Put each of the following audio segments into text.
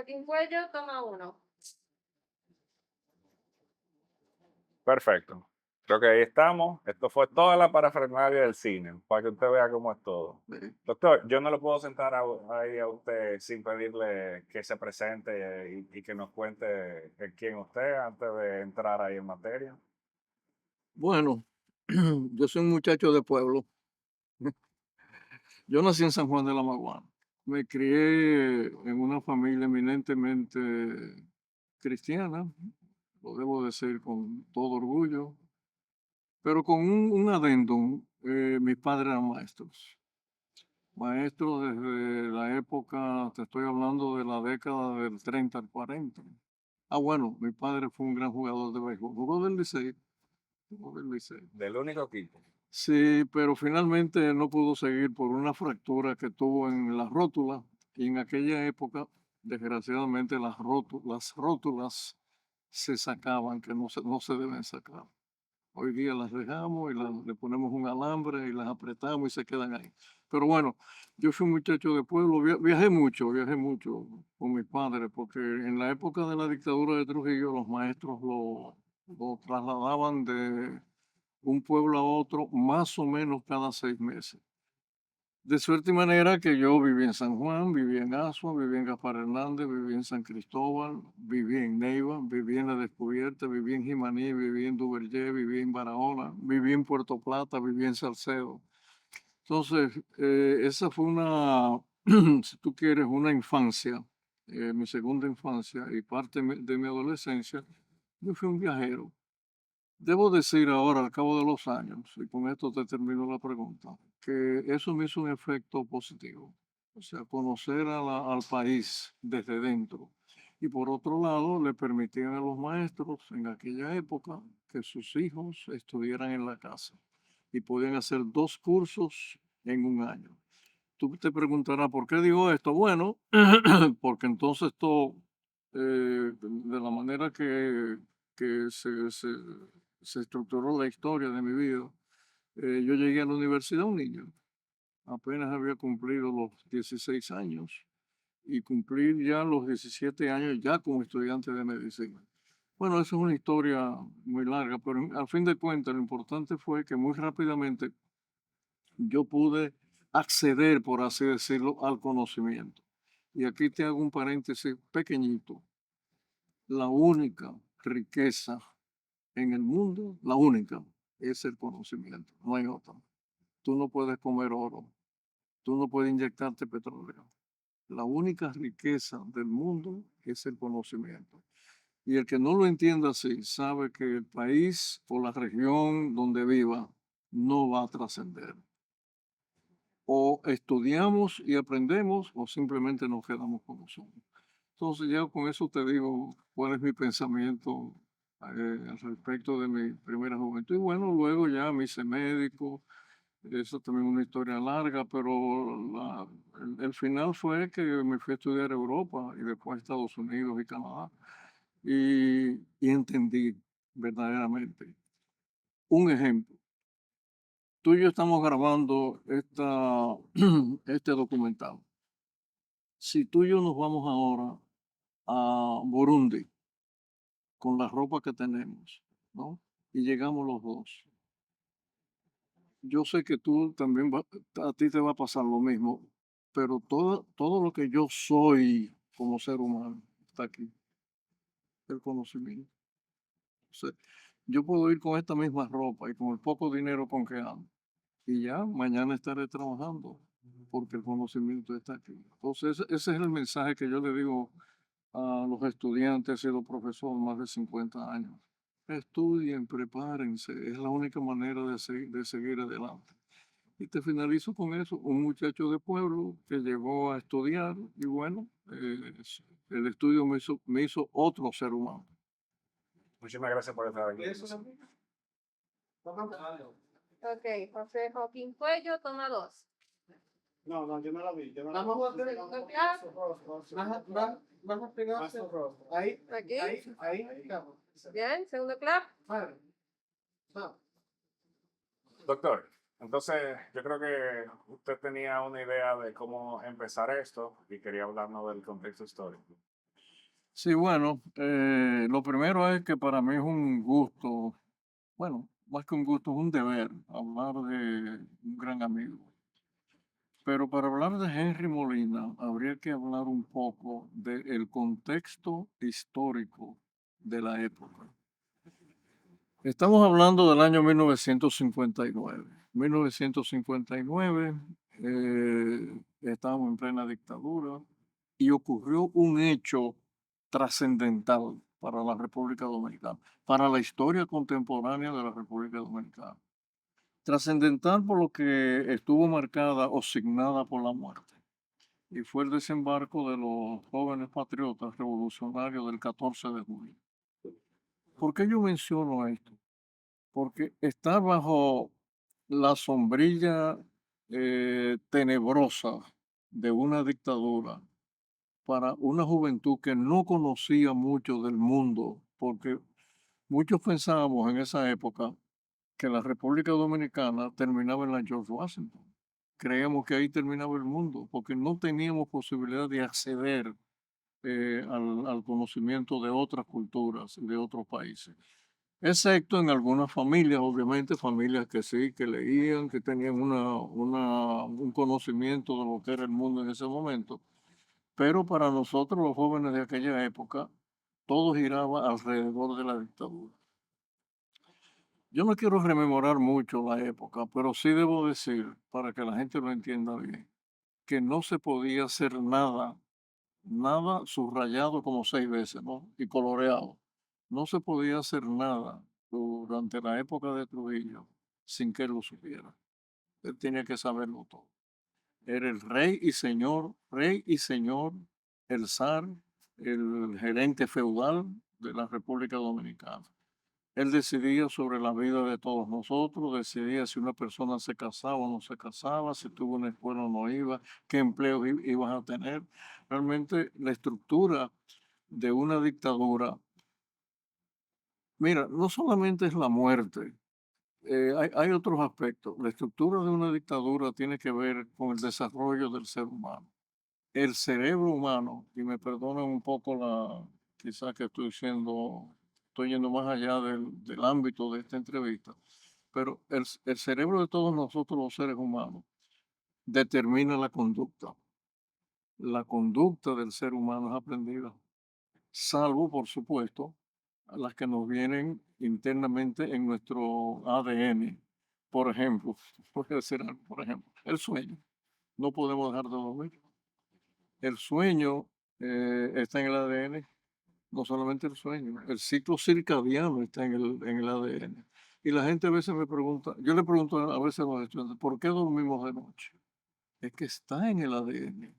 Joaquín Cuello, toma uno. Perfecto. Creo que ahí estamos. Esto fue toda la parafernalia del cine, para que usted vea cómo es todo. Sí. Doctor, yo no lo puedo sentar ahí a usted sin pedirle que se presente y que nos cuente quién usted antes de entrar ahí en materia. Bueno, yo soy un muchacho de pueblo. Yo nací en San Juan de la Maguana. Me crié en una familia eminentemente cristiana, lo debo decir con todo orgullo, pero con un adendum. Mis padres eran maestros. Maestros desde la época, te estoy hablando de la década del 30 al 40. Ah, bueno, mi padre fue un gran jugador de béisbol. Jugó del Licey. Jugó del Licey. Del único equipo. Sí, pero finalmente no pudo seguir por una fractura que tuvo en la rótula. Y en aquella época, desgraciadamente, las rótulas se sacaban, que no se deben sacar. Hoy día las dejamos y le ponemos un alambre y las apretamos y se quedan ahí. Pero bueno, yo fui un muchacho de pueblo, viajé mucho con mis padres, porque en la época de la dictadura de Trujillo los maestros lo trasladaban de un pueblo a otro más o menos cada 6 meses. De suerte y manera que yo viví en San Juan, viví en Asua, viví en Gaspar Hernández, viví en San Cristóbal, viví en Neiva, viví en La Descubierta, viví en Jimaní, viví en Duvergé, viví en Barahona, viví en Puerto Plata, viví en Salcedo. Entonces, esa fue una, si tú quieres, una infancia, mi segunda infancia y parte de mi adolescencia. Yo fui un viajero. Debo decir ahora, al cabo de los años, y con esto te termino la pregunta, que eso me hizo un efecto positivo. O sea, conocer al país desde dentro. Y por otro lado, le permitían a los maestros en aquella época que sus hijos estudiaran en la casa y podían hacer 2 cursos en un año. Tú te preguntarás, ¿por qué digo esto? Bueno, porque entonces esto, de la manera que se estructuró la historia de mi vida, yo llegué a la universidad un niño, apenas había cumplido los 16 años y cumplir ya los 17 años ya como estudiante de medicina. Bueno, esa es una historia muy larga, pero al fin de cuentas lo importante fue que muy rápidamente yo pude acceder, por así decirlo, al conocimiento. Y aquí te hago un paréntesis pequeñito. La única riqueza en el mundo, la única, es el conocimiento, no hay otra. Tú no puedes comer oro, tú no puedes inyectarte petróleo. La única riqueza del mundo es el conocimiento. Y el que no lo entienda así, sabe que el país o la región donde viva no va a trascender. O estudiamos y aprendemos o simplemente nos quedamos como somos. Entonces ya con eso te digo cuál es mi pensamiento al respecto de mi primera juventud. Y bueno, luego ya me hice médico, eso también es una historia larga, pero el final fue que me fui a estudiar a Europa y después a Estados Unidos y Canadá. Y entendí verdaderamente. Un ejemplo. Tú y yo estamos grabando este documental. Si tú y yo nos vamos ahora a Burundi con la ropa que tenemos, ¿no? Y llegamos los dos. Yo sé que tú también, a ti te va a pasar lo mismo, pero todo lo que yo soy como ser humano está aquí, el conocimiento. O sea, yo puedo ir con esta misma ropa y con el poco dinero con que ando. Y ya mañana estaré trabajando porque el conocimiento está aquí. Entonces, ese es el mensaje que yo le digo a los estudiantes. He sido profesor más de 50 años. Estudien, prepárense, es la única manera de seguir adelante. Y te finalizo con eso, un muchacho de pueblo que llegó a estudiar y bueno, el estudio me hizo otro ser humano. Muchísimas gracias por estar aquí. Ok, José Joaquín Cuello, toma dos. No, no, yo no la vi. Yo no la Vamos vi. a hacer un clap. Vas a pegarse. Ahí, Aquí. ahí. Bien, segundo clap. Madre. No. Doctor, entonces yo creo que usted tenía una idea de cómo empezar esto y quería hablarnos del contexto histórico. Sí, bueno, lo primero es que para mí es un gusto, bueno, más que un gusto, es un deber hablar de un gran amigo. Pero para hablar de Henry Molina, habría que hablar un poco del contexto histórico de la época. Estamos hablando del año 1959. 1959, estábamos en plena dictadura y ocurrió un hecho trascendental para la República Dominicana, para la historia contemporánea de la República Dominicana. Trascendental por lo que estuvo marcada o signada por la muerte. Y fue el desembarco de los jóvenes patriotas revolucionarios del 14 de julio. ¿Por qué yo menciono esto? Porque está bajo la sombrilla tenebrosa de una dictadura para una juventud que no conocía mucho del mundo, porque muchos pensábamos en esa época que la República Dominicana terminaba en la George Washington. Creíamos que ahí terminaba el mundo, porque no teníamos posibilidad de acceder al conocimiento de otras culturas y de otros países. Excepto en algunas familias, obviamente, familias que sí, que leían, que tenían un conocimiento de lo que era el mundo en ese momento. Pero para nosotros, los jóvenes de aquella época, todo giraba alrededor de la dictadura. Yo no quiero rememorar mucho la época, pero sí debo decir, para que la gente lo entienda bien, que no se podía hacer nada, nada subrayado como 6 veces, ¿no? Y coloreado. No se podía hacer nada durante la época de Trujillo sin que él lo supiera. Él tenía que saberlo todo. Era el rey y señor, el zar, el gerente feudal de la República Dominicana. Él decidía sobre la vida de todos nosotros, decidía si una persona se casaba o no se casaba, si tuvo una escuela o no iba, qué empleos ibas a tener. Realmente la estructura de una dictadura, mira, no solamente es la muerte, hay otros aspectos. La estructura de una dictadura tiene que ver con el desarrollo del ser humano. El cerebro humano, y me perdonen un poco quizás que estoy yendo más allá del ámbito de esta entrevista, pero el cerebro de todos nosotros los seres humanos determina la conducta. La conducta del ser humano es aprendida, salvo, por supuesto, a las que nos vienen internamente en nuestro ADN. Por ejemplo, voy a decir algo, por ejemplo, el sueño. No podemos dejar de dormir. El sueño está en el ADN, no solamente el sueño, el ciclo circadiano está en el ADN. Y la gente a veces me pregunta, yo le pregunto a veces a los estudiantes, ¿por qué dormimos de noche? Es que está en el ADN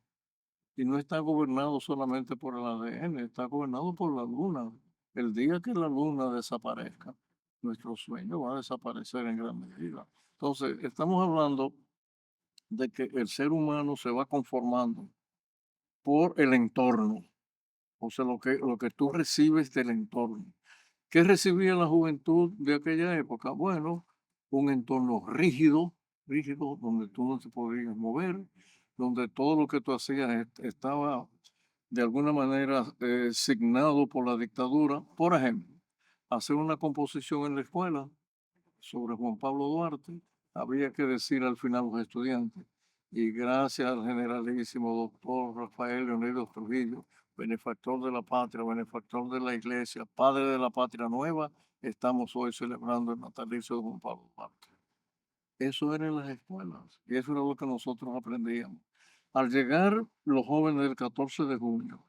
y no está gobernado solamente por el ADN, está gobernado por la luna. El día que la luna desaparezca, nuestro sueño va a desaparecer en gran medida. Entonces, estamos hablando de que el ser humano se va conformando por el entorno, o sea, lo que tú recibes del entorno. ¿Qué recibía la juventud de aquella época? Bueno, un entorno rígido, rígido, donde tú no te podías mover, donde todo lo que tú hacías estaba de alguna manera signado por la dictadura. Por ejemplo, hacer una composición en la escuela sobre Juan Pablo Duarte, había que decir al final los estudiantes, y gracias al generalísimo doctor Rafael Leonidas Trujillo, benefactor de la patria, benefactor de la iglesia, padre de la patria nueva, estamos hoy celebrando el natalicio de Juan Pablo Duarte. Eso era en las escuelas y eso era lo que nosotros aprendíamos. Al llegar los jóvenes del 14 de junio,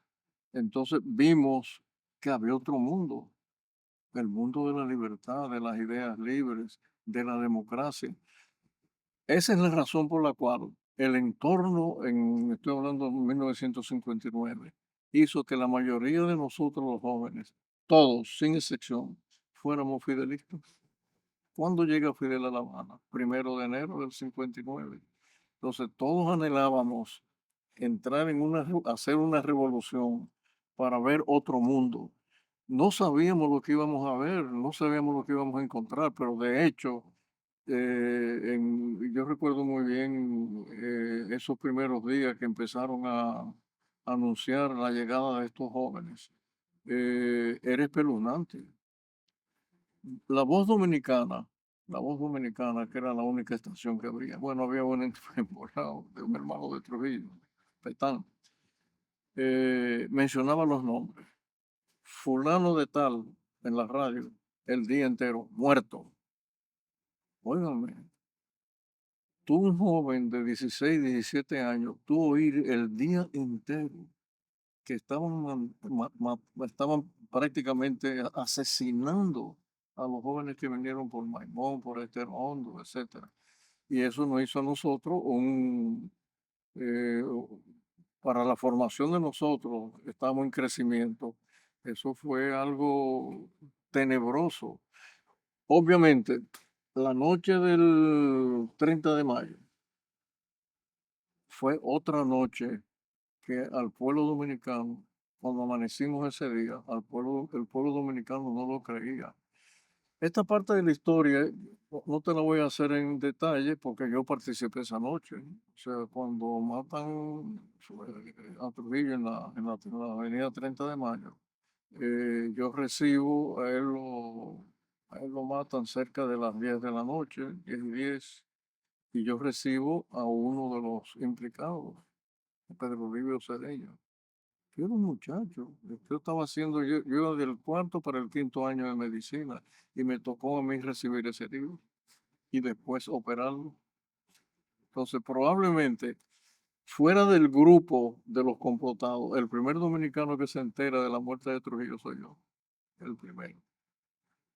entonces vimos que había otro mundo, el mundo de la libertad, de las ideas libres, de la democracia. Esa es la razón por la cual el entorno, estoy hablando de 1959, hizo que la mayoría de nosotros los jóvenes, todos sin excepción, fuéramos fidelistas. ¿Cuándo llega Fidel a La Habana? 1 de enero del 59. Entonces todos anhelábamos entrar hacer una revolución para ver otro mundo. No sabíamos lo que íbamos a ver, no sabíamos lo que íbamos a encontrar, pero de hecho, yo recuerdo muy bien esos primeros días que empezaron a anunciar la llegada de estos jóvenes. era espeluznante. La Voz Dominicana, que era la única estación que había. Bueno, había una en Morao, de un hermano de Trujillo, Petán. Mencionaba los nombres. Fulano de tal en la radio, el día entero, muerto. Óigame, tú un joven de 16, 17 años, tú oír el día entero que estaban prácticamente asesinando a los jóvenes que vinieron por Maimón, por Estero Hondo, etcétera. Y eso nos hizo a nosotros eh, para la formación de nosotros, estamos en crecimiento. Eso fue algo tenebroso. Obviamente, la noche del 30 de mayo fue otra noche que al pueblo dominicano, cuando amanecimos ese día, el pueblo dominicano no lo creía. Esta parte de la historia no te la voy a hacer en detalle porque yo participé esa noche. O sea, cuando matan a Trujillo en la avenida 30 de Mayo, yo recibo, a él lo matan cerca de las 10 de la noche, 10:10, y yo recibo a uno de los implicados, Pedro Livio Cedeño. Yo era un muchacho, yo estaba haciendo, yo iba del cuarto para el quinto año de medicina y me tocó a mí recibir ese libro y después operarlo. Entonces, probablemente fuera del grupo de los complotados, el primer dominicano que se entera de la muerte de Trujillo soy yo, el primero.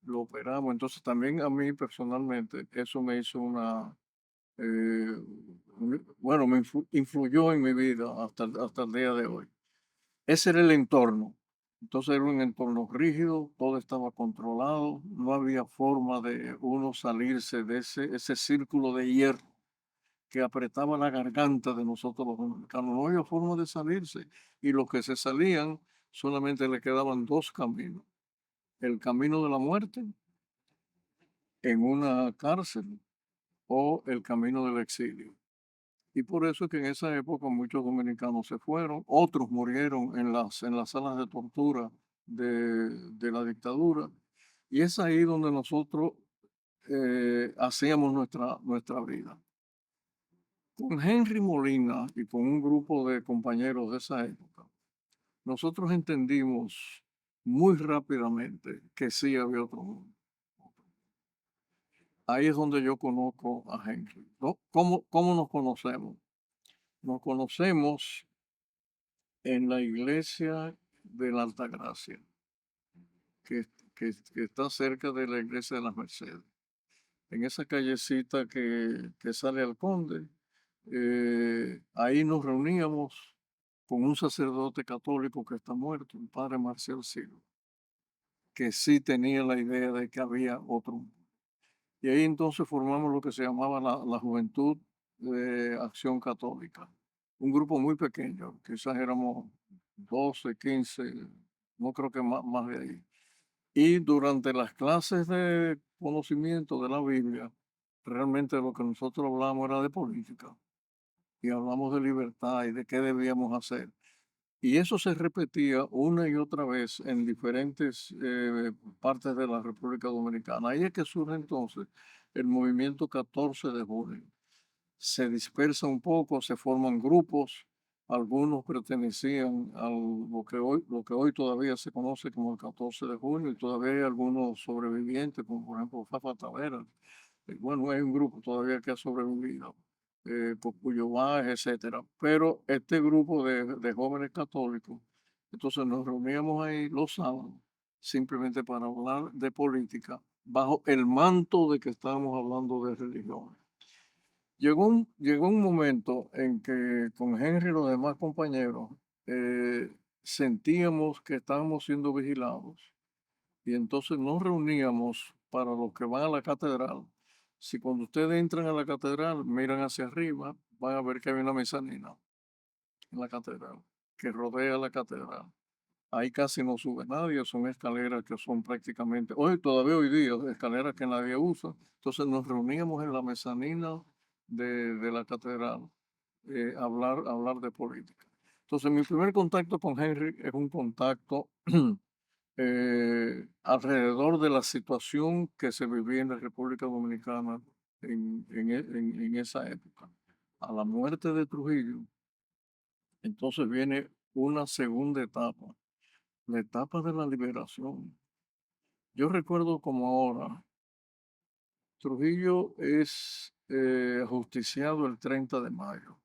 Lo operamos, entonces también a mí personalmente eso me hizo eh, bueno, me influyó en mi vida hasta el día de hoy. Ese era el entorno. Entonces era un entorno rígido, todo estaba controlado, no había forma de uno salirse de ese círculo de hierro que apretaba la garganta de nosotros los dominicanos. No había forma de salirse. Y los que se salían solamente le quedaban dos caminos. El camino de la muerte en una cárcel o el camino del exilio. Y por eso es que en esa época muchos dominicanos se fueron, otros murieron en las salas de tortura de la dictadura. Y es ahí donde nosotros hacíamos nuestra vida. Con Henry Molina y con un grupo de compañeros de esa época, nosotros entendimos muy rápidamente que sí había otro mundo. Ahí es donde yo conozco a Henry. ¿No? ¿Cómo nos conocemos? Nos conocemos en la iglesia de la Altagracia, que, que está cerca de la iglesia de las Mercedes. En esa callecita que sale al Conde, ahí nos reuníamos con un sacerdote católico que está muerto, el padre Marcial Silo, que sí tenía la idea de que había otro mundo. Y ahí entonces formamos lo que se llamaba la Juventud de Acción Católica, un grupo muy pequeño, quizás éramos 12, 15, no creo que más de ahí. Y durante las clases de conocimiento de la Biblia, realmente lo que nosotros hablamos era de política y hablamos de libertad y de qué debíamos hacer. Y eso se repetía una y otra vez en diferentes partes de la República Dominicana. Ahí es que surge entonces el movimiento 14 de junio. Se dispersa un poco, se forman grupos, algunos pertenecían a lo que hoy todavía se conoce como el 14 de junio y todavía hay algunos sobrevivientes, como por ejemplo Fafa Tavera. Bueno, hay un grupo todavía que ha sobrevivido, Popuyo Báez, etcétera. Pero este grupo de jóvenes católicos, entonces nos reuníamos ahí los sábados simplemente para hablar de política bajo el manto de que estábamos hablando de religión. Llegó un momento en que con Henry y los demás compañeros sentíamos que estábamos siendo vigilados y entonces nos reuníamos para los que van a la catedral. Si cuando ustedes entran a la catedral, miran hacia arriba, van a ver que hay una mezanina en la catedral que rodea la catedral. Ahí casi no sube nadie, son escaleras que son prácticamente, todavía hoy día, escaleras que nadie usa. Entonces nos reuníamos en la mezanina de la catedral, hablar de política. Entonces mi primer contacto con Henry es un contacto alrededor de la situación que se vivía en la República Dominicana en esa época. A la muerte de Trujillo, entonces viene una segunda etapa, la etapa de la liberación. Yo recuerdo como ahora, Trujillo es ajusticiado el 30 de mayo.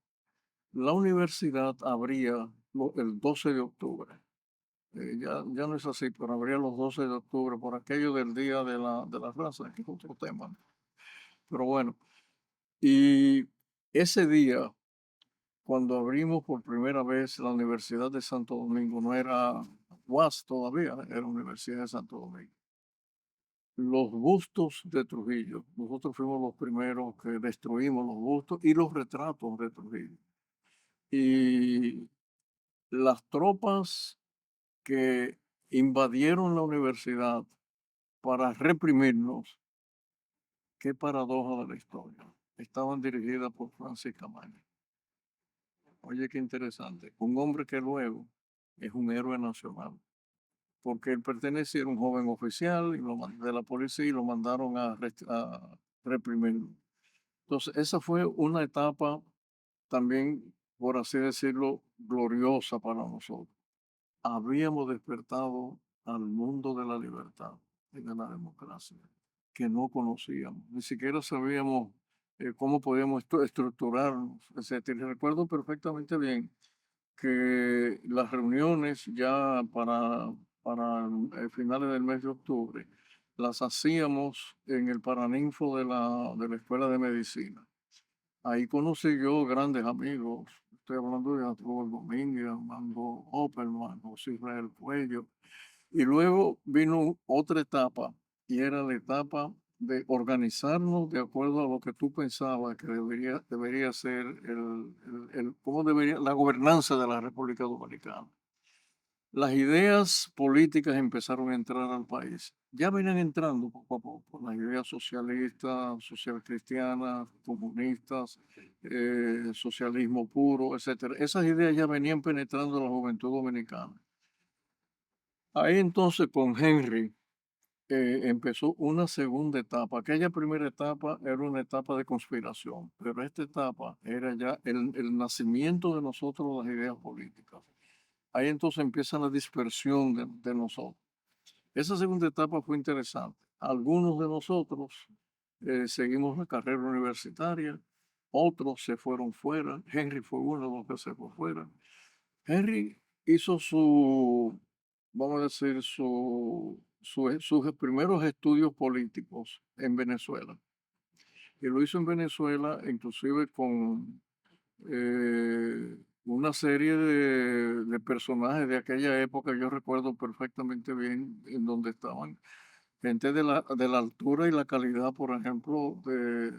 La universidad abría el 12 de octubre. Ya no es así, pero abría los 12 de octubre por aquello del Día de la Raza, que es otro tema. Pero bueno, y ese día, cuando abrimos por primera vez la Universidad de Santo Domingo, no era UAS todavía, era Universidad de Santo Domingo. Los bustos de Trujillo, nosotros fuimos los primeros que destruimos los bustos y los retratos de Trujillo. Y las tropas que invadieron la universidad para reprimirnos, qué paradoja de la historia, estaban dirigidas por Francis Camaño. Oye, qué interesante. Un hombre que luego es un héroe nacional, porque él pertenecía a un joven oficial de la policía y lo mandaron a reprimirlo. Entonces, esa fue una etapa también, por así decirlo, gloriosa para nosotros. Habíamos despertado al mundo de la libertad y de la democracia, que no conocíamos, ni siquiera sabíamos cómo podíamos estructurarnos, etcétera. Y recuerdo perfectamente bien que las reuniones ya para finales del mes de octubre las hacíamos en el Paraninfo de la Escuela de Medicina. Ahí conocí yo grandes amigos. Estoy hablando de Arturo Domínguez, Armando Opperman, José Israel Cuello. Y luego vino otra etapa, y era la etapa de organizarnos de acuerdo a lo que tú pensabas que debería ser cómo debería, la gobernanza de la República Dominicana. Las ideas políticas empezaron a entrar al país. Ya venían entrando poco a poco, las ideas socialistas, social cristianas, comunistas, socialismo puro, etcétera. Esas ideas ya venían penetrando la juventud dominicana. Ahí entonces con Henry empezó una segunda etapa. Aquella primera etapa era una etapa de conspiración, pero esta etapa era ya el nacimiento de nosotros, las ideas políticas. Ahí entonces empieza la dispersión de nosotros. Esa segunda etapa fue interesante. Algunos de nosotros seguimos la carrera universitaria, otros se fueron fuera. Henry fue uno de los que se fue fuera. Henry hizo vamos a decir, sus primeros estudios políticos en Venezuela. Y lo hizo en Venezuela, inclusive con una serie de personajes de aquella época. Yo recuerdo perfectamente bien en donde estaban gente de la altura y la calidad, por ejemplo, de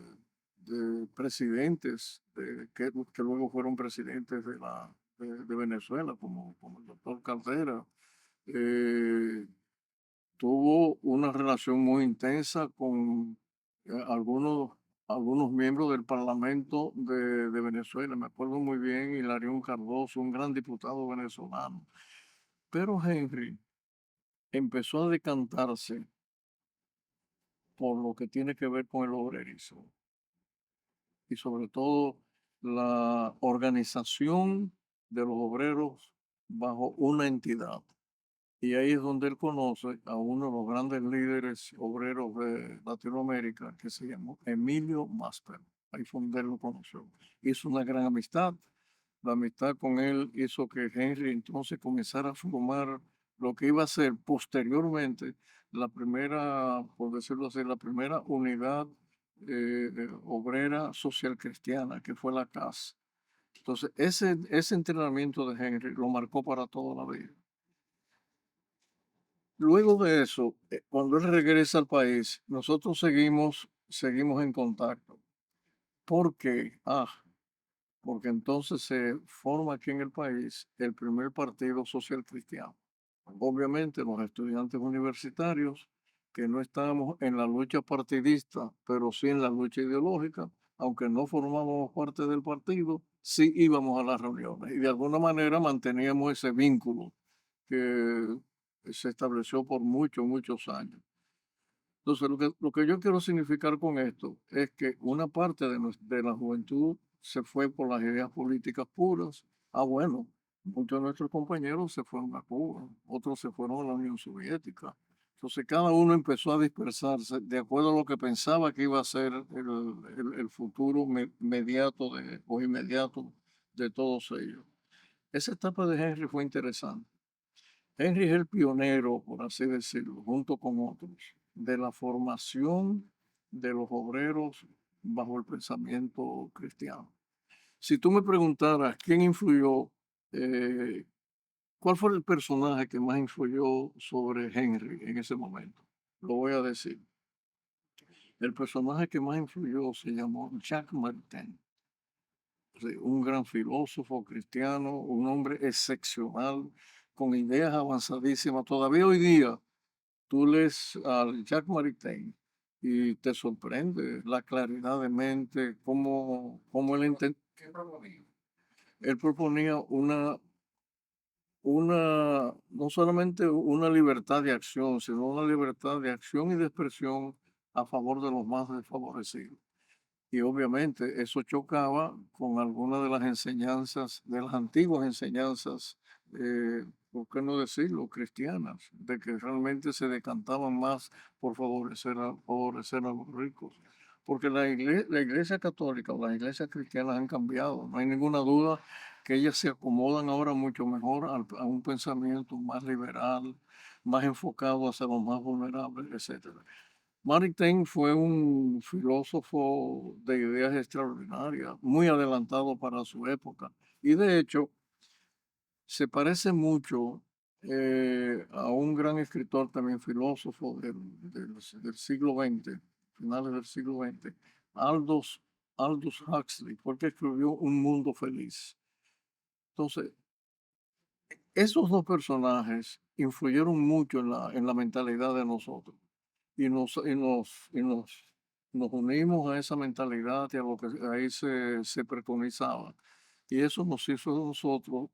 presidentes que luego fueron presidentes de Venezuela, como el doctor Caldera. Tuvo una relación muy intensa con algunos miembros del Parlamento de Venezuela. Me acuerdo muy bien, Hilarión Cardoso, un gran diputado venezolano. Pero Henry empezó a decantarse por lo que tiene que ver con el obrerismo y sobre todo la organización de los obreros bajo una entidad. Y ahí es donde él conoce a uno de los grandes líderes obreros de Latinoamérica, que se llamó Emilio Masper. Ahí fue donde él lo conoció. Hizo una gran amistad. La amistad con él hizo que Henry entonces comenzara a formar lo que iba a ser posteriormente la primera, por decirlo así, la primera unidad obrera social cristiana, que fue la CAS. Entonces, ese entrenamiento de Henry lo marcó para toda la vida. Luego de eso, cuando él regresa al país, nosotros seguimos en contacto. ¿Por qué? Porque entonces se forma aquí en el país el primer partido social cristiano. Obviamente los estudiantes universitarios que no estábamos en la lucha partidista, pero sí en la lucha ideológica, aunque no formábamos parte del partido, sí íbamos a las reuniones y de alguna manera manteníamos ese vínculo que se estableció por muchos, muchos años. Entonces, lo que yo quiero significar con esto es que una parte de la juventud se fue por las ideas políticas puras. Ah, bueno, muchos de nuestros compañeros se fueron a Cuba, otros se fueron a la Unión Soviética. Entonces, cada uno empezó a dispersarse de acuerdo a lo que pensaba que iba a ser el futuro o inmediato de todos ellos. Esa etapa de Henry fue interesante. Henry es el pionero, por así decirlo, junto con otros, de la formación de los obreros bajo el pensamiento cristiano. Si tú me preguntaras quién influyó, eh, cuál fue el personaje que más influyó sobre Henry en ese momento, lo voy a decir. El personaje que más influyó se llamó Jacques Maritain, sí, un gran filósofo cristiano, un hombre excepcional, con ideas avanzadísimas. Todavía hoy día tú lees a Jacques Maritain y te sorprende la claridad de mente, cómo él entendía. Él proponía no solamente una libertad de acción, sino una libertad de acción y de expresión a favor de los más desfavorecidos. Y obviamente eso chocaba con algunas de las enseñanzas, de las antiguas enseñanzas, ¿por qué no decirlo?, cristianas, de que realmente se decantaban más por favorecer a los ricos. Porque la iglesia católica o las iglesias cristianas han cambiado, no hay ninguna duda que ellas se acomodan ahora mucho mejor a un pensamiento más liberal, más enfocado hacia los más vulnerables, etcétera. Maritain fue un filósofo de ideas extraordinarias, muy adelantado para su época. Y de hecho, se parece mucho a un gran escritor, también filósofo del siglo XX, finales del siglo XX, Aldous, Aldous Huxley, porque escribió Un Mundo Feliz. Entonces, esos dos personajes influyeron mucho en la mentalidad de nosotros y nos unimos a esa mentalidad y a lo que ahí se preconizaba. Y eso nos hizo a nosotros,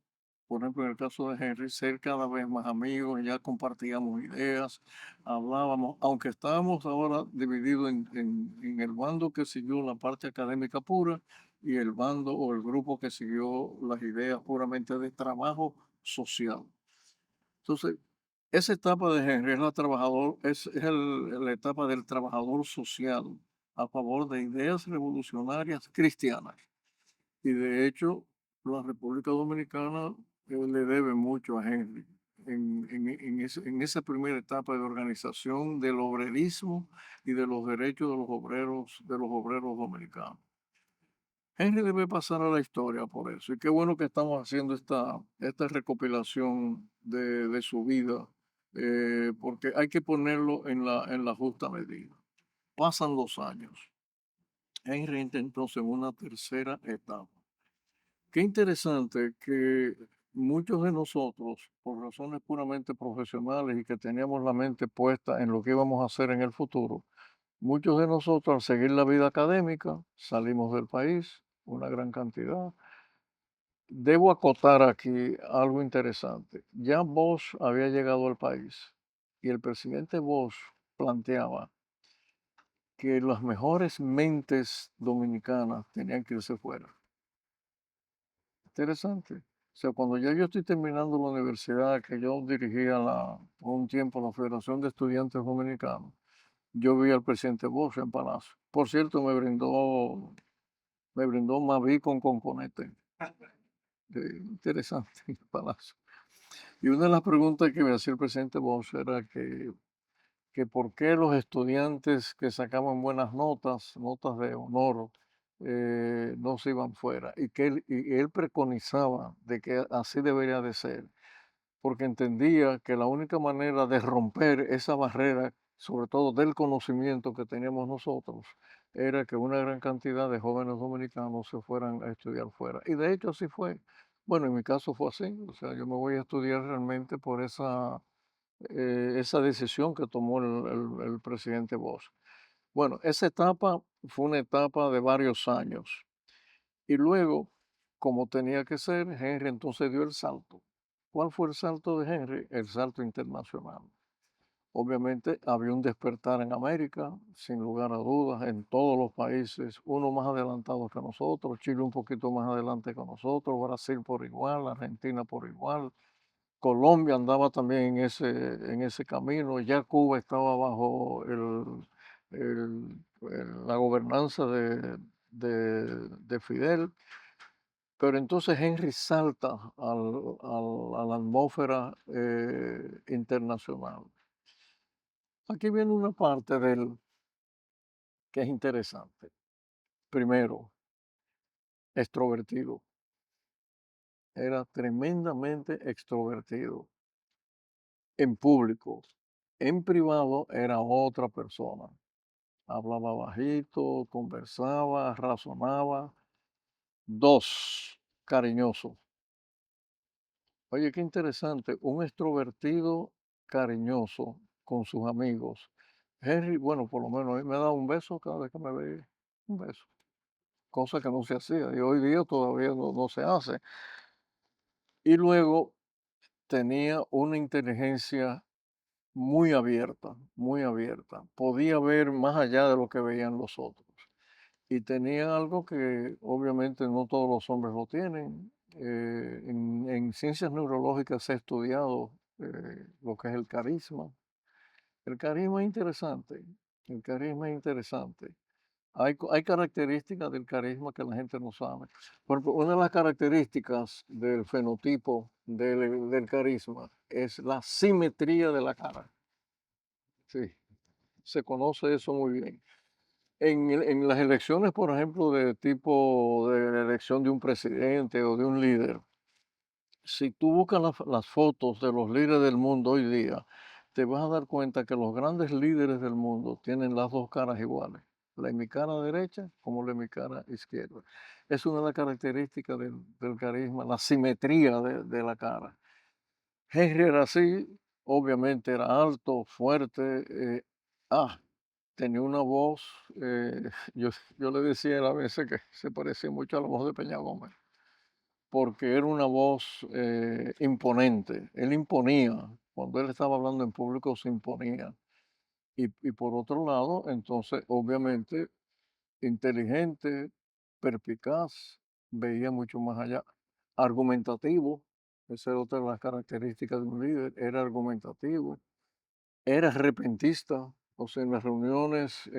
por ejemplo, en el caso de Henry, ser cada vez más amigos, ya compartíamos ideas, hablábamos, aunque estábamos ahora divididos en el bando que siguió la parte académica pura y el bando o el grupo que siguió las ideas puramente de trabajo social. Entonces, esa etapa de Henry es la etapa del trabajador social a favor de ideas revolucionarias cristianas. Y de hecho, la República Dominicana le debe mucho a Henry en esa primera etapa de organización del obrerismo y de los derechos de los obreros dominicanos. Henry debe pasar a la historia por eso. Y qué bueno que estamos haciendo esta recopilación de su vida, porque hay que ponerlo en la justa medida. Pasan los años. Henry entra entonces en una tercera etapa. Qué interesante que muchos de nosotros, por razones puramente profesionales y que teníamos la mente puesta en lo que íbamos a hacer en el futuro, muchos de nosotros al seguir la vida académica salimos del país, una gran cantidad. Debo acotar aquí algo interesante. Ya Bosch había llegado al país y el presidente Bosch planteaba que las mejores mentes dominicanas tenían que irse fuera. Interesante. O sea, cuando ya yo estoy terminando la universidad, que yo dirigía por un tiempo la Federación de Estudiantes Dominicanos, yo vi al presidente Bosch en Palacio. Por cierto, me brindó Maví con Conconete. Interesante, en Palacio. Y una de las preguntas que me hacía el presidente Bosch era que por qué los estudiantes que sacaban buenas notas, notas de honor, no se iban fuera. Y él preconizaba de que así debería de ser, porque entendía que la única manera de romper esa barrera, sobre todo del conocimiento que teníamos nosotros, era que una gran cantidad de jóvenes dominicanos se fueran a estudiar fuera. Y de hecho así fue. Bueno, en mi caso fue así. O sea, yo me voy a estudiar realmente por esa decisión que tomó el presidente Bosch. Bueno, esa etapa fue una etapa de varios años. Y luego, como tenía que ser, Henry entonces dio el salto ¿Cuál fue el salto de Henry? El salto internacional. Obviamente había un despertar en América, sin lugar a dudas, en todos los países, uno más adelantado que nosotros, Chile un poquito más adelante que nosotros, Brasil por igual, Argentina por igual, Colombia andaba también en ese camino, ya Cuba estaba bajo la gobernanza de Fidel, pero entonces Henry salta a la atmósfera internacional. Aquí viene una parte del que es interesante. Primero, extrovertido. Era tremendamente extrovertido en público. En privado era otra persona. Hablaba bajito, conversaba, razonaba. Dos, cariñoso. Oye, qué interesante. Un extrovertido cariñoso con sus amigos. Henry, bueno, por lo menos a mí me da un beso cada vez que me ve. Un beso. Cosa que no se hacía y hoy día todavía no se hace. Y luego tenía una inteligencia muy abierta, muy abierta. Podía ver más allá de lo que veían los otros. Y tenía algo que obviamente no todos los hombres lo tienen. En ciencias neurológicas se ha estudiado lo que es el carisma. El carisma es interesante. El carisma es interesante. Hay características del carisma que la gente no sabe. Por ejemplo, una de las características del fenotipo del carisma es la simetría de la cara. Sí, se conoce eso muy bien. En las elecciones, por ejemplo, de tipo de la elección de un presidente o de un líder, si tú buscas las fotos de los líderes del mundo hoy día, te vas a dar cuenta que los grandes líderes del mundo tienen las dos caras iguales, la de mi cara derecha como la de mi cara izquierda. Es una de las características del carisma, la simetría de la cara. Henry era así, obviamente era alto, fuerte, tenía una voz, yo le decía a él a veces que se parecía mucho a la voz de Peña Gómez porque era una voz imponente. Él imponía, cuando él estaba hablando en público se imponía. Y por otro lado, entonces, obviamente, inteligente, perspicaz, veía mucho más allá. Argumentativo, esa es otra de las características de un líder, era argumentativo, era repentista. O sea, en las reuniones,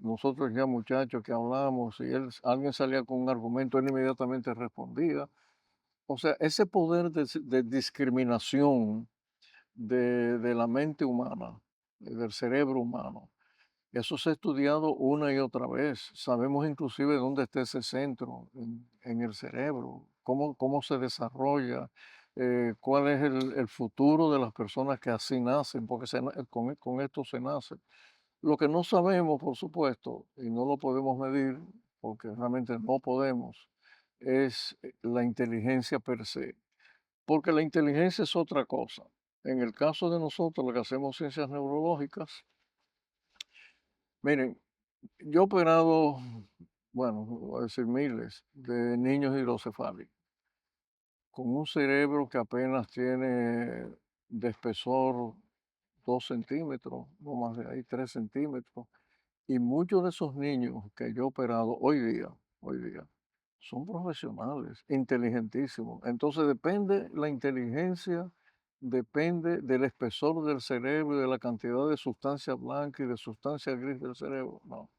nosotros ya muchachos que hablamos, y alguien salía con un argumento, él inmediatamente respondía. O sea, ese poder de discriminación de la mente humana, del cerebro humano, eso se ha estudiado una y otra vez. Sabemos inclusive dónde está ese centro en el cerebro, cómo se desarrolla, cuál es el futuro de las personas que así nacen, porque con esto se nace. Lo que no sabemos, por supuesto, y no lo podemos medir, porque realmente no podemos, es la inteligencia per se. Porque la inteligencia es otra cosa. En el caso de nosotros, lo que hacemos ciencias neurológicas, miren, yo he operado, bueno, voy a decir miles de niños hidrocefálicos, con un cerebro que apenas tiene de espesor 2 centímetros, no más de ahí, 3 centímetros. Y muchos de esos niños que yo he operado hoy día, son profesionales, inteligentísimos. Entonces depende la inteligencia, depende del espesor del cerebro y de la cantidad de sustancia blanca y de sustancia gris del cerebro. No.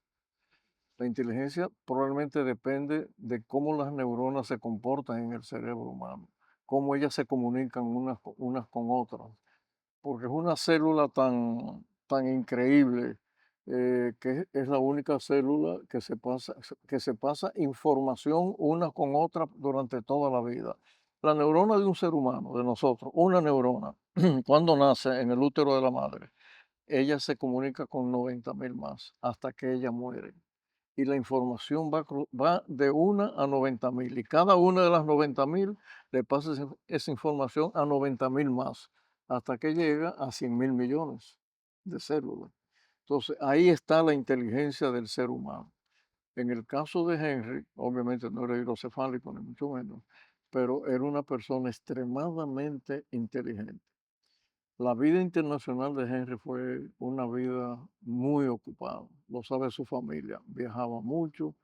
La inteligencia probablemente depende de cómo las neuronas se comportan en el cerebro humano, cómo ellas se comunican unas con otras porque es una célula tan increíble que es la única célula que se pasa información una con otra durante toda la vida. La neurona de un ser humano, de nosotros, una neurona, cuando nace en el útero de la madre, ella se comunica con 90.000 más hasta que ella muere. Y la información va de 1 a 90.000 y cada una de las 90.000 le pasa esa información a 90.000 más hasta que llega a 100.000 millones de células. Entonces ahí está la inteligencia del ser humano. En el caso de Henry, obviamente no era hidrocefálico ni mucho menos, pero era una persona extremadamente inteligente. La vida internacional de Henry fue una vida muy ocupada, lo sabe su familia, viajaba mucho,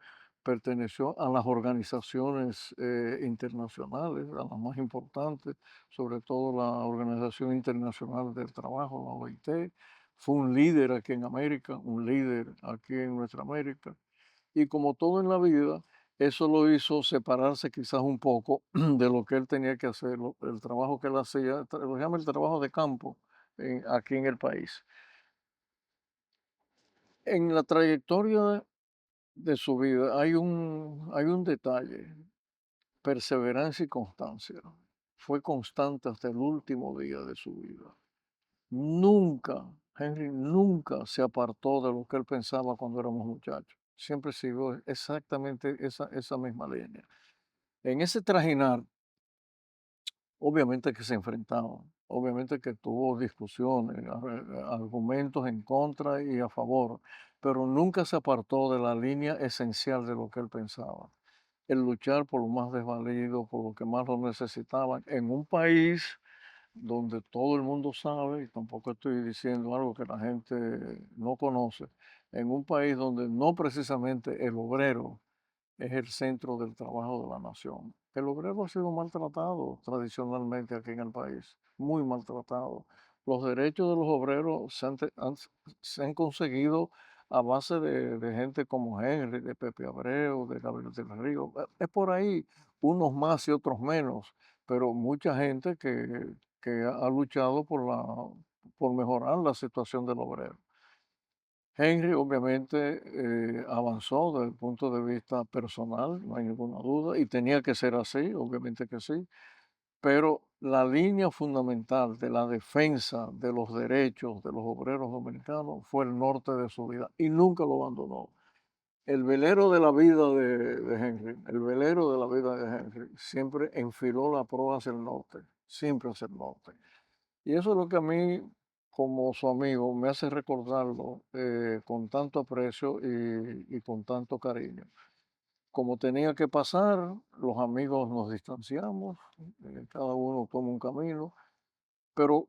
perteneció a las organizaciones internacionales, a las más importantes, sobre todo la Organización Internacional del Trabajo, la OIT, fue un líder aquí en América, un líder aquí en nuestra América, y como todo en la vida, eso lo hizo separarse quizás un poco de lo que él tenía que hacer, el trabajo que él hacía, lo llama el trabajo de campo aquí en el país. En la trayectoria de su vida hay un detalle, perseverancia y constancia. Fue constante hasta el último día de su vida. Nunca, Henry nunca se apartó de lo que él pensaba cuando éramos muchachos. Siempre siguió exactamente esa misma línea. En ese trajinar, obviamente que se enfrentaban, obviamente que tuvo discusiones, argumentos en contra y a favor, pero nunca se apartó de la línea esencial de lo que él pensaba, el luchar por los más desvalidos, por los que más lo necesitaban, en un país donde todo el mundo sabe, y tampoco estoy diciendo algo que la gente no conoce, en un país donde no precisamente el obrero es el centro del trabajo de la nación. El obrero ha sido maltratado tradicionalmente aquí en el país, muy maltratado. Los derechos de los obreros se han conseguido a base de gente como Henry, de Pepe Abreu, de Gabriel del Río. Es por ahí, unos más y otros menos, pero mucha gente que ha luchado por mejorar la situación del obrero. Henry obviamente avanzó desde el punto de vista personal, no hay ninguna duda, y tenía que ser así, obviamente que sí, pero la línea fundamental de la defensa de los derechos de los obreros dominicanos fue el norte de su vida y nunca lo abandonó. El velero de la vida de Henry, el velero de la vida de Henry, siempre enfiló la proa hacia el norte, siempre hacia el norte. Y eso es lo que a mí, como su amigo, me hace recordarlo con tanto aprecio y con tanto cariño. Como tenía que pasar, los amigos nos distanciamos, cada uno toma un camino, pero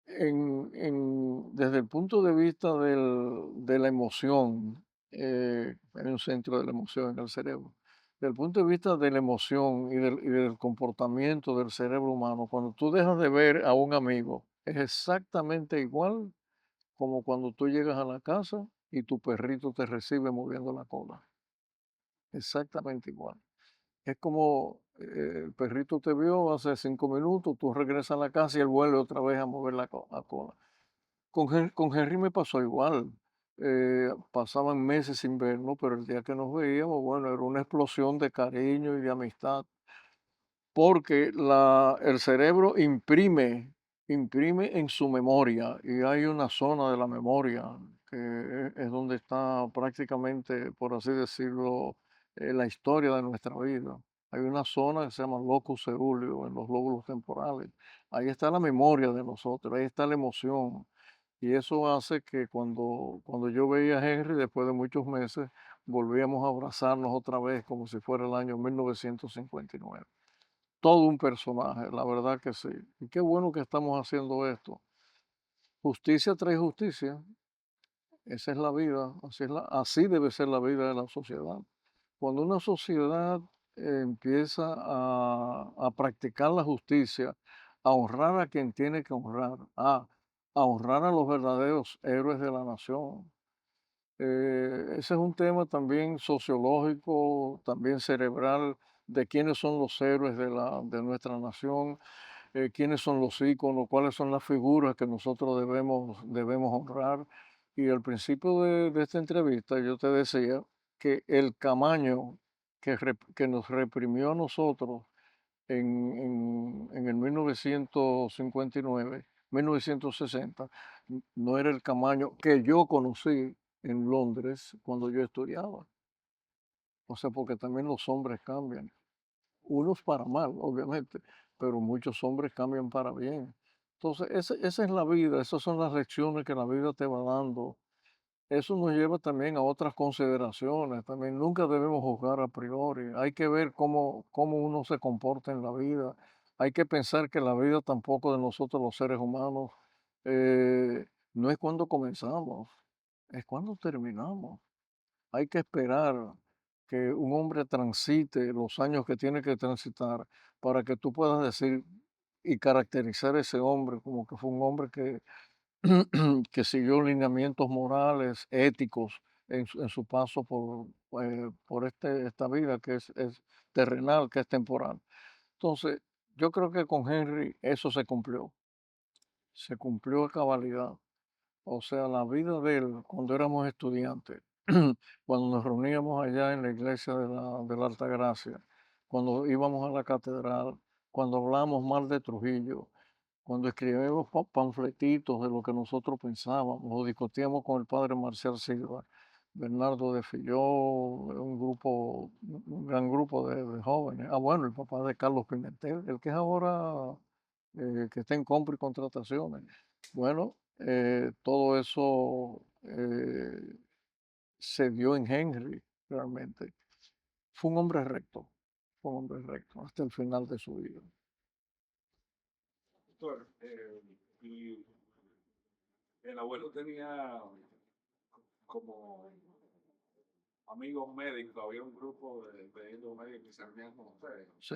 desde el punto de vista de la emoción, hay un centro de la emoción en el cerebro. Desde el punto de vista de la emoción y del comportamiento del cerebro humano, cuando tú dejas de ver a un amigo, es exactamente igual como cuando tú llegas a la casa y tu perrito te recibe moviendo la cola. Exactamente igual. Es como el perrito te vio hace 5 minutos, tú regresas a la casa y él vuelve otra vez a mover la cola. Con Henry me pasó igual. Pasaban meses sin vernos, pero el día que nos veíamos, bueno, era una explosión de cariño y de amistad, porque el cerebro imprime en su memoria y hay una zona de la memoria que es donde está prácticamente, por así decirlo, la historia de nuestra vida. Hay una zona que se llama locus coeruleus en los lóbulos temporales. Ahí está la memoria de nosotros, ahí está la emoción. Y eso hace que cuando yo veía a Henry después de muchos meses, volvíamos a abrazarnos otra vez como si fuera el año 1959. Todo un personaje, la verdad que sí. Y qué bueno que estamos haciendo esto. Justicia trae justicia. Esa es la vida, así debe ser la vida de la sociedad. Cuando una sociedad empieza a practicar la justicia, a honrar a quien tiene que honrar, a honrar a los verdaderos héroes de la nación. Ese es un tema también sociológico, también cerebral, de quiénes son los héroes de nuestra nación, quiénes son los íconos, cuáles son las figuras que nosotros debemos honrar. Y al principio de esta entrevista yo te decía que el Camaño que nos reprimió a nosotros en el 1959, 1960, no era el Camaño que yo conocí en Londres cuando yo estudiaba. O sea, porque también los hombres cambian. Unos para mal, obviamente, pero muchos hombres cambian para bien. Entonces, esa es la vida, esas son las lecciones que la vida te va dando eso nos lleva también a otras consideraciones. También nunca debemos juzgar a priori. Hay que ver cómo uno se comporta en la vida. Hay que pensar que la vida tampoco de nosotros los seres humanos no es cuando comenzamos, es cuando terminamos. Hay que esperar que un hombre transite los años que tiene que transitar para que tú puedas decir y caracterizar a ese hombre como que fue un hombre que que siguió lineamientos morales, éticos en su paso por esta vida que es terrenal, que es temporal. Entonces, yo creo que con Henry eso se cumplió a cabalidad. O sea, la vida de él cuando éramos estudiantes, cuando nos reuníamos allá en la iglesia de la Altagracia, cuando íbamos a la catedral, cuando hablamos mal de Trujillo, cuando escribíamos panfletitos de lo que nosotros pensábamos, o discutíamos con el padre Marcial Silva, Bernardo de Filló, un gran grupo de jóvenes. Ah, bueno, el papá de Carlos Pimentel, el que es ahora, que está en compra y contrataciones. Bueno, todo eso se dio en Henry, realmente. Fue un hombre recto, fue un hombre recto hasta el final de su vida. Doctor, y el abuelo tenía como amigos médicos, había un grupo de ellos médicos que se reunían con ustedes. Sí,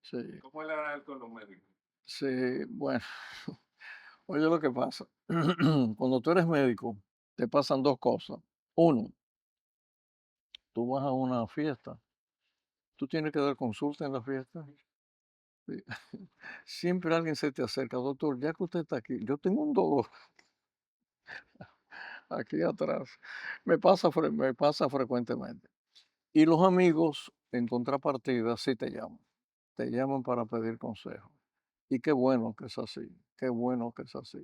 sí. ¿Cómo él era él con los médicos? Sí, bueno, oye lo que pasa. Cuando tú eres médico, te pasan dos cosas. Uno, tú vas a una fiesta, tú tienes que dar consulta en la fiesta. Sí. Siempre alguien se te acerca, doctor, ya que usted está aquí, yo tengo un dolor aquí atrás. Me pasa frecuentemente. Y los amigos, en contrapartida, sí te llaman para pedir consejo. Y qué bueno que es así, qué bueno que es así.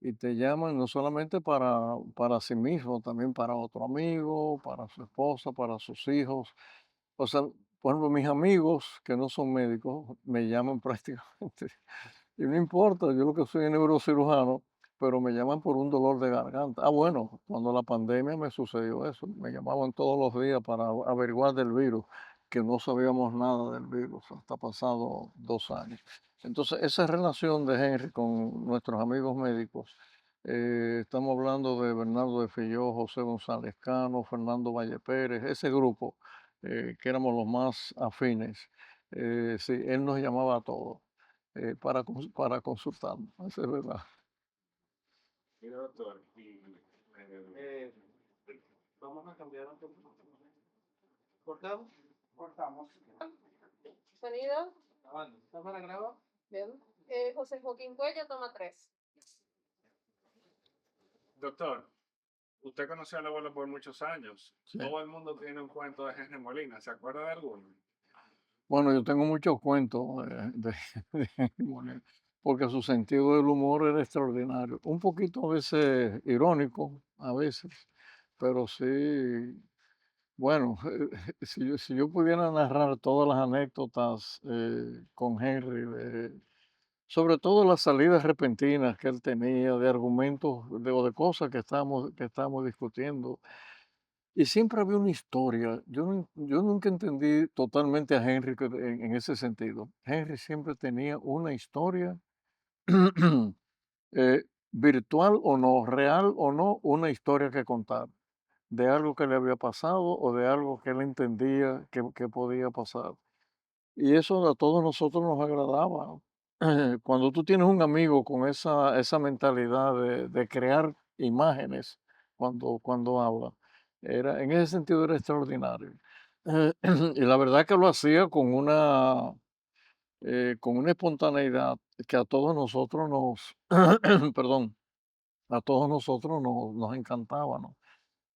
Y te llaman no solamente para sí mismo, también para otro amigo, para su esposa, para sus hijos. O sea, por ejemplo, mis amigos que no son médicos me llaman prácticamente, y no importa, yo lo que soy es neurocirujano, pero me llaman por un dolor de garganta. Ah, bueno, cuando la pandemia me sucedió eso, me llamaban todos los días para averiguar del virus, que no sabíamos nada del virus, hasta pasado 2 años. Entonces, esa relación de Henry con nuestros amigos médicos, estamos hablando de Bernardo de Filló, José González Cano, Fernando Valle Pérez, ese grupo, que éramos los más afines. Sí, él nos llamaba a todos para consultarnos, eso es verdad. Mira, doctor, Eh, vamos a cambiar un poco. ¿Cortamos? Cortamos. Sonido. Grabando. ¿Cámara graba? Bien. José Joaquín Cuello, toma 3. doctor, usted conoció al abuelo por muchos años. Sí. Todo el mundo tiene un cuento de Henry Molina. ¿Se acuerda de alguno? Bueno, yo tengo muchos cuentos de Henry Monet, porque su sentido del humor era extraordinario. Un poquito a veces irónico, a veces, pero sí, bueno, si yo pudiera narrar todas las anécdotas con Henry, sobre todo las salidas repentinas que él tenía, de argumentos o de cosas que estábamos discutiendo. Y siempre había una historia. Yo nunca entendí totalmente a Henry en ese sentido. Henry siempre tenía una historia, eh, virtual o no, real o no, una historia que contar de algo que le había pasado o de algo que él entendía que podía pasar. Y eso a todos nosotros nos agradaba. Cuando tú tienes un amigo con esa mentalidad de crear imágenes cuando habla, en ese sentido era extraordinario. Y la verdad que lo hacía con una espontaneidad que a todos nosotros perdón, a todos nosotros nos encantaba, ¿no?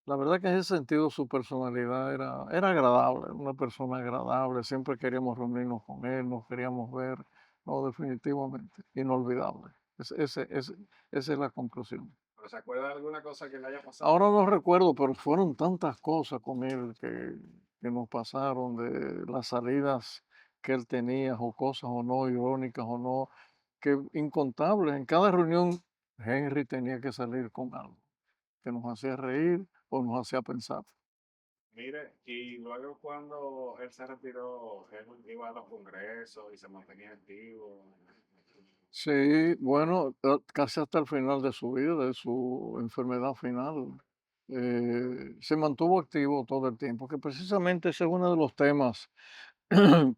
La verdad que en ese sentido su personalidad era agradable, una persona agradable, siempre queríamos reunirnos con él, nos queríamos ver, no, definitivamente, inolvidable. Esa es la conclusión. ¿Pero se acuerda de alguna cosa que le haya pasado? Ahora no recuerdo, pero fueron tantas cosas con él que nos pasaron, de las salidas que él tenía, o cosas o no, irónicas o no, que incontables. En cada reunión Henry tenía que salir con algo. que nos hacía reír o nos hacía pensar. Mire, y luego cuando él se retiró, él iba a los congresos y se mantenía activo. Sí, bueno, casi hasta el final de su vida, de su enfermedad final, se mantuvo activo todo el tiempo, que precisamente ese es uno de los temas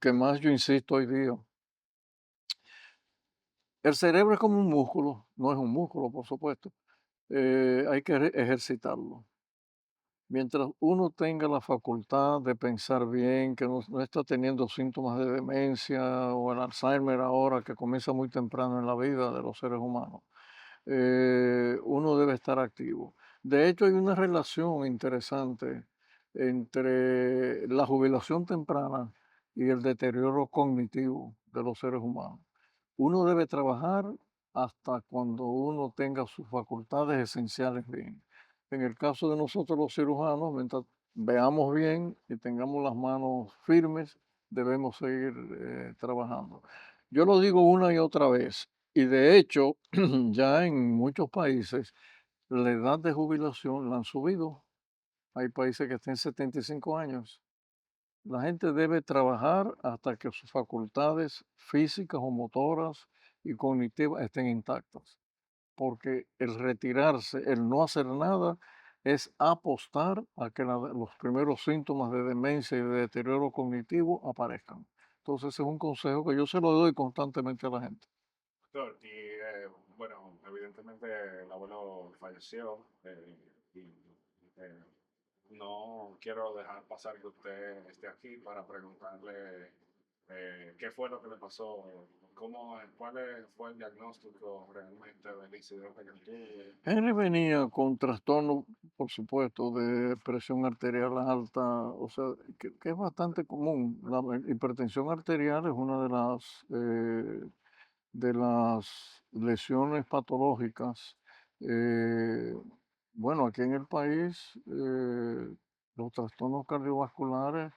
que más yo insisto hoy día. El cerebro es como un músculo, no es un músculo, por supuesto, hay que ejercitarlo. Mientras uno tenga la facultad de pensar bien, que no está teniendo síntomas de demencia o el Alzheimer ahora, que comienza muy temprano en la vida de los seres humanos, uno debe estar activo. De hecho, hay una relación interesante entre la jubilación temprana y el deterioro cognitivo de los seres humanos. Uno debe trabajar hasta cuando uno tenga sus facultades esenciales bien. En el caso de nosotros los cirujanos, mientras veamos bien y tengamos las manos firmes, debemos seguir trabajando. Yo lo digo una y otra vez, y de hecho, ya en muchos países la edad de jubilación la han subido. Hay países que están 75 años. La gente debe trabajar hasta que sus facultades físicas o motoras y cognitivas estén intactas, porque el retirarse, el no hacer nada, es apostar a que los primeros síntomas de demencia y de deterioro cognitivo aparezcan. Entonces, ese es un consejo que yo se lo doy constantemente a la gente. Doctor, y bueno, evidentemente el abuelo falleció y eh, no quiero dejar pasar que usted esté aquí para preguntarle qué fue lo que le pasó, fue el diagnóstico realmente del incidente que él tuvo. Henry venía con trastorno, por supuesto, de presión arterial alta, o sea, que es bastante común. La hipertensión arterial es una de las lesiones patológicas. eh, bueno, aquí en el país, los trastornos cardiovasculares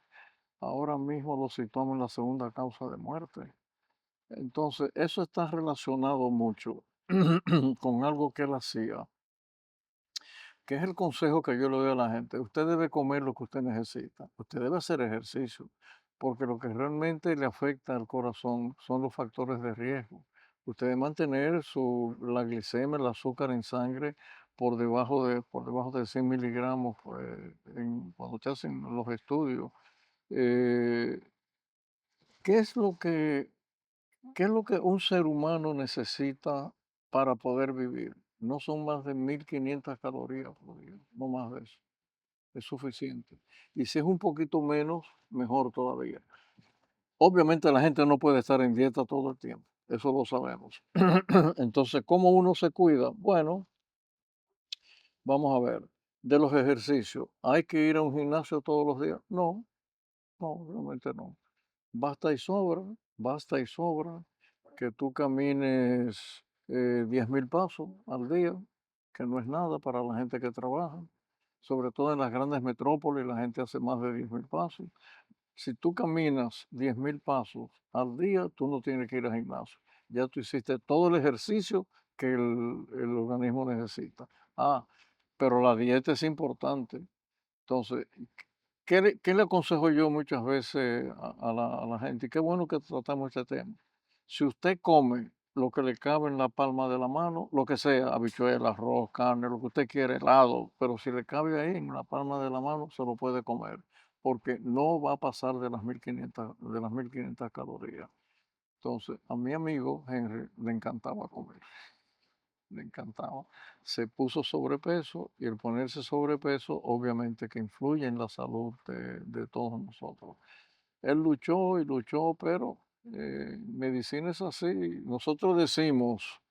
ahora mismo los situamos en la segunda causa de muerte. Entonces, eso está relacionado mucho con algo que él hacía, que es el consejo que yo le doy a la gente. Usted debe comer lo que usted necesita. Usted debe hacer ejercicio, porque lo que realmente le afecta al corazón son los factores de riesgo. Usted debe mantener la glicemia, el azúcar en sangre por debajo de 100 miligramos cuando usted hacen los estudios. Eh, ¿qué es lo que ¿Qué es lo que un ser humano necesita para poder vivir? No son más de 1500 calorías por día, no más de eso. Es suficiente. Y si es un poquito menos, mejor todavía. Obviamente la gente no puede estar en dieta todo el tiempo, eso lo sabemos. Entonces, ¿cómo uno se cuida? Bueno, vamos a ver. De los ejercicios, ¿hay que ir a un gimnasio todos los días? No, no, realmente no. Basta y sobra que tú camines 10.000 pasos al día, que no es nada para la gente que trabaja. Sobre todo en las grandes metrópolis, la gente hace más de 10.000 pasos. Si tú caminas 10.000 pasos al día, tú no tienes que ir al gimnasio. Ya tú hiciste todo el ejercicio que el organismo necesita. Ah, pero la dieta es importante. Entonces, ¿qué le aconsejo yo muchas veces a la gente? Y qué bueno que tratamos este tema. Si usted come lo que le cabe en la palma de la mano, lo que sea, habichuelas, arroz, carne, lo que usted quiere, helado, pero si le cabe ahí en la palma de la mano, se lo puede comer, porque no va a pasar de las 1.500 calorías. Entonces, a mi amigo Henry le encantaba comer, le encantaba. Se puso sobrepeso y el ponerse sobrepeso obviamente que influye en la salud de todos nosotros. Él luchó y luchó, pero medicina es así. Nosotros decimos,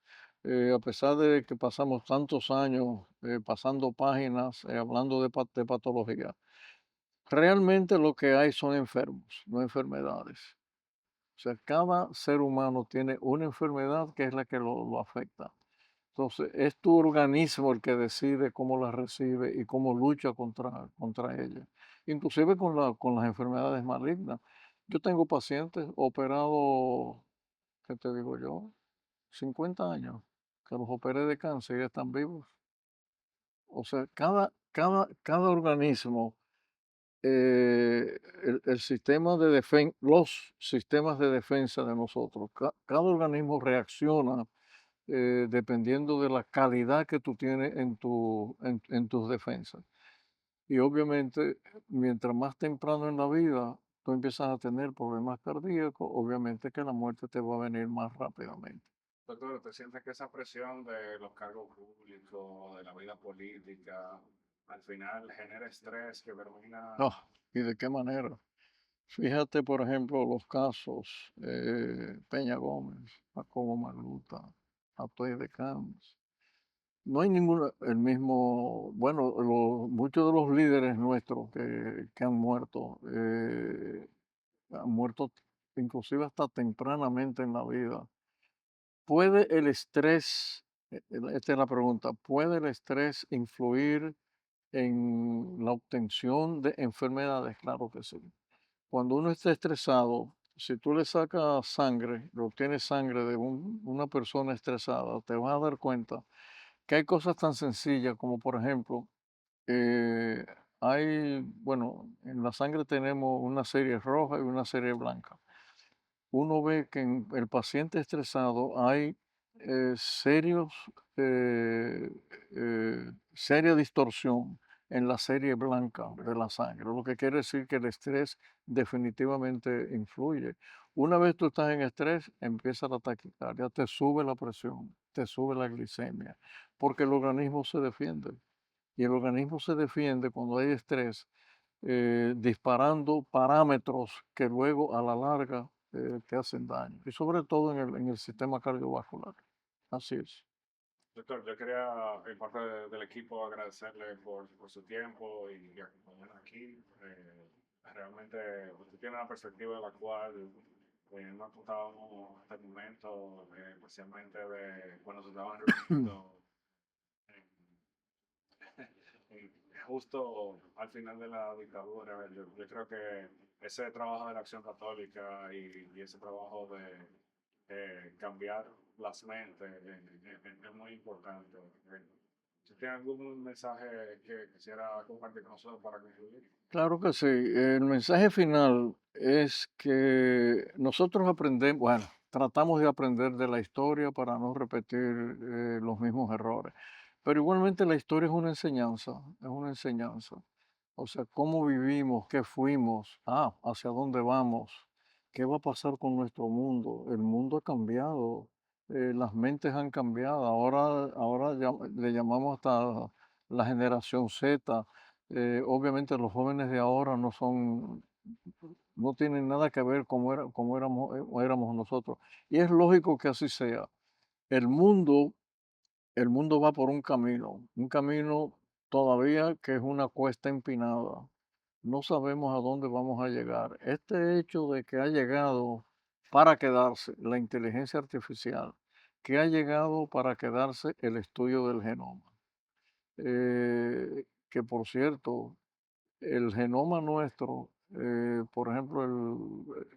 a pesar de que pasamos tantos años pasando páginas, hablando de patología, realmente lo que hay son enfermos, no enfermedades. O sea, cada ser humano tiene una enfermedad que es la que lo afecta. Entonces, es tu organismo el que decide cómo la recibe y cómo lucha contra ella, inclusive con las enfermedades malignas. Yo tengo pacientes operados, ¿qué te digo yo? 50 años, que los operé de cáncer y ya están vivos. O sea, cada organismo, el sistema de los sistemas de defensa de nosotros, cada organismo reacciona dependiendo de la calidad que tú tienes en tus defensas. Y obviamente, mientras más temprano en la vida tú empiezas a tener problemas cardíacos, obviamente que la muerte te va a venir más rápidamente. Doctor, ¿te sientes que esa presión de los cargos públicos, de la vida política, al final genera estrés que termina... No, ¿y de qué manera? Fíjate, por ejemplo, los casos Peña Gómez, Jacobo Magluta, Atoy de Campos. No hay ninguno, el mismo, bueno, muchos de los líderes nuestros que han muerto inclusive hasta tempranamente en la vida. ¿Puede el estrés, esta es la pregunta, ¿puede el estrés influir en la obtención de enfermedades? Claro que sí. Cuando uno está estresado, si tú le sacas sangre, lo obtienes sangre de una persona estresada, te vas a dar cuenta que hay cosas tan sencillas como, por ejemplo, eh, bueno, en la sangre tenemos una serie roja y una serie blanca. Uno ve que en el paciente estresado hay serios, eh, seria distorsión en la serie blanca de la sangre, lo que quiere decir que el estrés definitivamente influye. Una vez tú estás en estrés, empieza la taquicardia, te sube la presión, te sube la glicemia, porque el organismo se defiende. Y el organismo se defiende cuando hay estrés, disparando parámetros que luego a la larga te hacen daño. Y sobre todo en el sistema cardiovascular. Así es. Doctor, yo quería, en parte del equipo, agradecerle por su tiempo y acompañarnos aquí. Realmente usted tiene una perspectiva de la cual no contábamos hasta el momento, especialmente de cuando se estaban reuniendo justo al final de la dictadura. Yo creo que ese trabajo de la Acción Católica y ese trabajo de cambiar las mentes es muy importante. Si tiene algún mensaje que quisiera compartir con nosotros para concluir. Claro que sí. El mensaje final es que nosotros aprendemos, bueno, tratamos de aprender de la historia para no repetir los mismos errores. Pero igualmente la historia es una enseñanza. O sea, cómo vivimos, qué fuimos, hacia dónde vamos, qué va a pasar con nuestro mundo. El mundo ha cambiado, las mentes han cambiado. Ahora le llamamos hasta la generación Z. Obviamente los jóvenes de ahora no tienen nada que ver como éramos nosotros. Y es lógico que así sea. El mundo, el mundo va por un camino todavía que es una cuesta empinada. No sabemos a dónde vamos a llegar. Este hecho de que ha llegado para quedarse la inteligencia artificial, que ha llegado para quedarse el estudio del genoma. Que por cierto, el genoma nuestro, por ejemplo,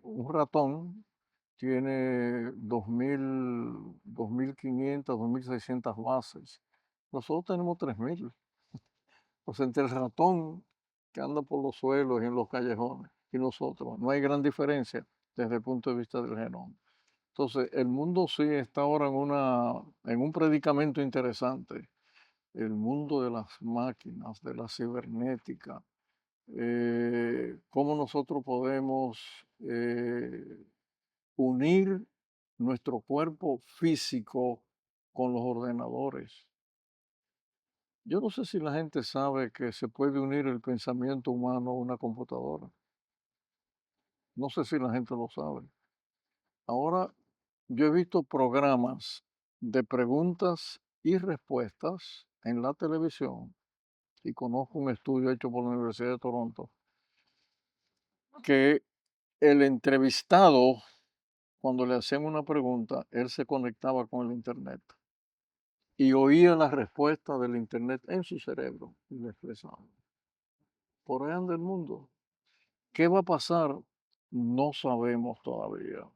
un ratón tiene 2.500, 2.600 bases. Nosotros tenemos 3.000. O sea, entre el ratón que anda por los suelos y en los callejones y nosotros, no hay gran diferencia desde el punto de vista del genoma. Entonces, el mundo sí está ahora en un predicamento interesante. El mundo de las máquinas, de la cibernética, cómo nosotros podemos unir nuestro cuerpo físico con los ordenadores. Yo no sé si la gente sabe que se puede unir el pensamiento humano a una computadora. No sé si la gente lo sabe. Ahora, yo he visto programas de preguntas y respuestas en la televisión y conozco un estudio hecho por la Universidad de Toronto que el entrevistado, cuando le hacían una pregunta, él se conectaba con el Internet y oía la respuesta del Internet en su cerebro y le expresaba. Por ahí anda el mundo. ¿Qué va a pasar? No sabemos todavía.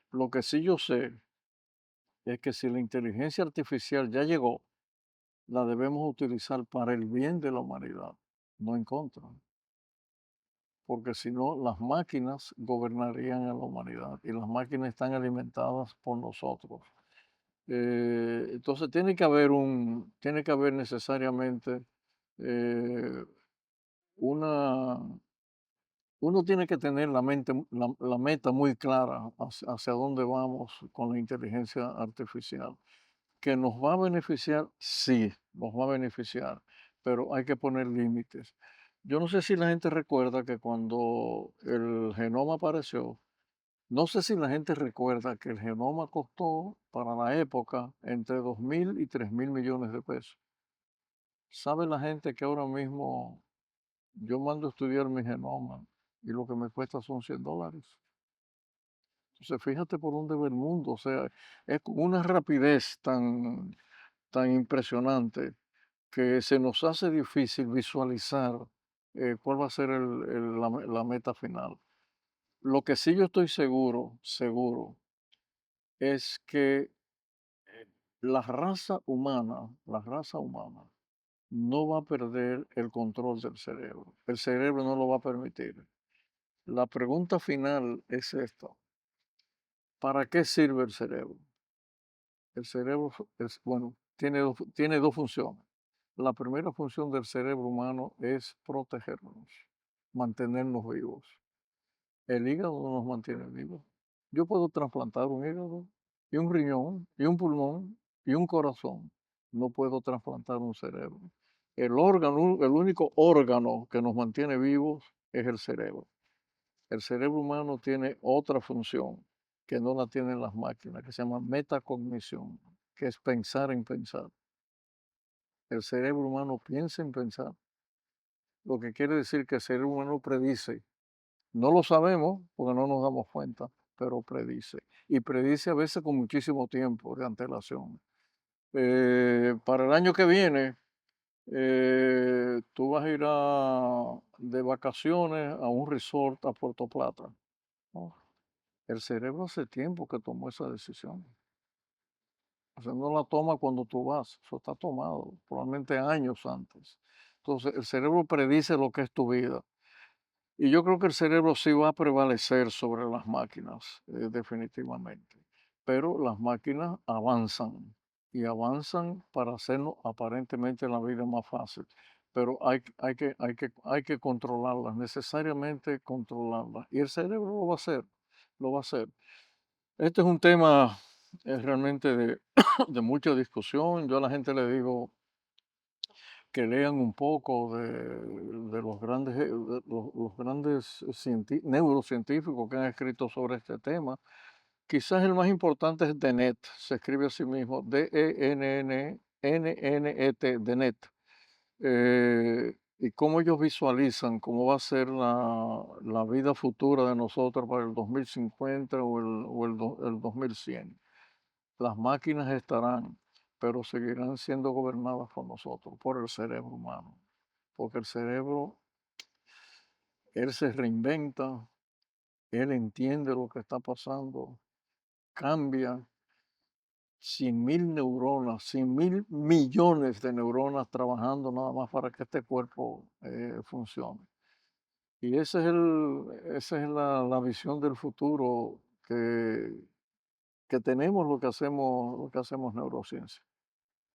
Lo que sí yo sé es que si la inteligencia artificial ya llegó, la debemos utilizar para el bien de la humanidad, no en contra, porque si no, las máquinas gobernarían a la humanidad y las máquinas están alimentadas por nosotros. Entonces tiene que haber necesariamente eh, una, uno tiene que tener la meta muy clara hacia dónde vamos con la inteligencia artificial. ¿Que nos va a beneficiar? Sí, nos va a beneficiar, pero hay que poner límites. Yo no sé si la gente recuerda que cuando el genoma apareció, no sé si la gente recuerda que el genoma costó para la época entre 2.000 y 3.000 millones de pesos. ¿Sabe la gente que ahora mismo yo mando a estudiar mi genoma y lo que me cuesta son $100? Entonces, fíjate por dónde va el mundo. O sea, es con una rapidez tan impresionante que se nos hace difícil visualizar cuál va a ser la meta final. Lo que sí yo estoy seguro, es que la raza humana no va a perder el control del cerebro. El cerebro no lo va a permitir. La pregunta final es esta: ¿para qué sirve el cerebro? El cerebro, bueno, tiene dos funciones. La primera función del cerebro humano es protegernos, mantenernos vivos. El hígado no nos mantiene vivos. Yo puedo trasplantar un hígado y un riñón y un pulmón y un corazón. No puedo trasplantar un cerebro. El único órgano que nos mantiene vivos es el cerebro. El cerebro humano tiene otra función que no la tienen las máquinas, que se llama metacognición, que es pensar en pensar. El cerebro humano piensa en pensar, lo que quiere decir que el cerebro humano predice. No lo sabemos porque no nos damos cuenta, pero predice. Y predice a veces con muchísimo tiempo de antelación. Para el año que viene, tú vas a ir de vacaciones a un resort a Puerto Plata, ¿no? El cerebro hace tiempo que tomó esa decisión. O sea, no la toma cuando tú vas, eso está tomado, probablemente años antes. Entonces, el cerebro predice lo que es tu vida. Y yo creo que el cerebro sí va a prevalecer sobre las máquinas, definitivamente. Pero las máquinas avanzan y avanzan para hacernos aparentemente la vida más fácil. Pero hay que controlarlas, necesariamente controlarlas. Y el cerebro lo va a hacer, lo va a hacer. Este es un tema realmente de mucha discusión. Yo a la gente le digo que lean un poco de los grandes neurocientíficos que han escrito sobre este tema. Quizás el más importante es Dennett, se escribe así mismo, Dennnet, Dennett. Y cómo ellos visualizan cómo va a ser la vida futura de nosotros para el 2050 o el 2100. Las máquinas estarán, pero seguirán siendo gobernadas por nosotros, por el cerebro humano. Porque el cerebro, él se reinventa, él entiende lo que está pasando, cambia 100.000 neuronas, 100.000 millones de neuronas trabajando nada más para que este cuerpo funcione. Y esa es la visión del futuro que tenemos lo que hacemos neurociencia.